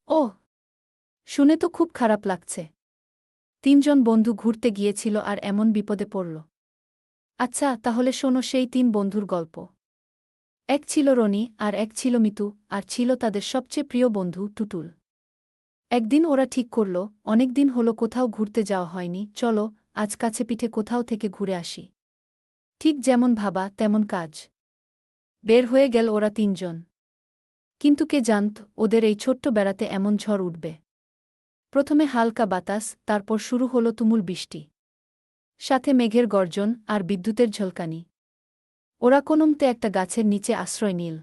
ওহ, শুনে তো খুব খারাপ লাগছে। তিনজন বন্ধু ঘুরতে গিয়েছিল আর এমন বিপদে পড়ল। আচ্ছা, তাহলে শোনো সেই তিন বন্ধুর গল্প। এক ছিল রনি, আর এক ছিল মিতু, আর ছিল তাদের সবচেয়ে প্রিয় বন্ধু টুটুল। একদিন ওরা ঠিক করল, অনেকদিন হলো কোথাও ঘুরতে যাওয়া হয়নি, চলো আজ কাছে পিঠে কোথাও থেকে ঘুরে আসি। ঠিক যেমন ভাবা তেমন কাজ। বের হয়ে গেল ওরা তিনজন। কিন্তু কে জানত ওদের এই ছোট্ট বেড়াতে এমন ঝড় উঠবে। প্রথমে হালকা বাতাস, তারপর শুরু হলো তুমুল বৃষ্টি। সাথে মেঘের গর্জন আর বিদ্যুতের ঝলকানি। ওরা কোনোমতে একটা গাছের নিচে আশ্রয় নিল।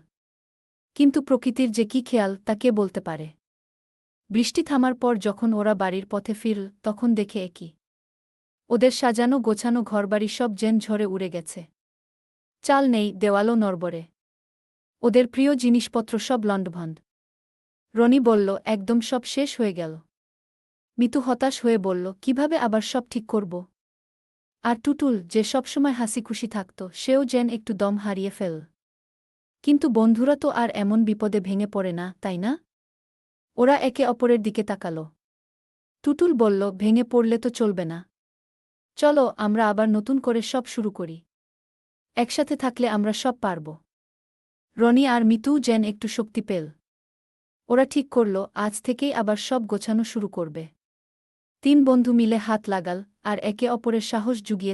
কিন্তু প্রকৃতির যে কি খেয়াল তা কে বলতে পারে। বৃষ্টি থামার পর যখন ওরা বাড়ির পথে ফিরল, তখন দেখে একই। ওদের সাজানো গোছানো ঘরবাড়ি সব যেন ঝড়ে উড়ে গেছে। চাল নেই, দেওয়ালও নড়বড়ে। ওদের প্রিয় জিনিসপত্র সব লণ্ডভণ্ড। রনি বলল, একদম সব শেষ হয়ে গেল। মিতু হতাশ হয়ে বলল, কিভাবে আবার সব ঠিক করব। আর টুটুল, যে সবসময় হাসিখুশি থাকত, সেও যেন একটু দম হারিয়ে ফেল। কিন্তু বন্ধুরা তো আর এমন বিপদে ভেঙে পড়ে না, তাই না? ওরা একে অপরের দিকে তাকাল। টুটুল বলল, ভেঙে পড়লে তো চলবে না। চলো আমরা আবার নতুন করে সব শুরু করি। একসাথে থাকলে আমরা সব পারব। রনি আর মিতুও যেন একটু শক্তি পেল। ওরা ঠিক করল, আজ থেকেই আবার সব গোছানো শুরু করবে। তিন বন্ধু মিলে হাত লাগাল আর একে অপরের সাহস জুগিয়ে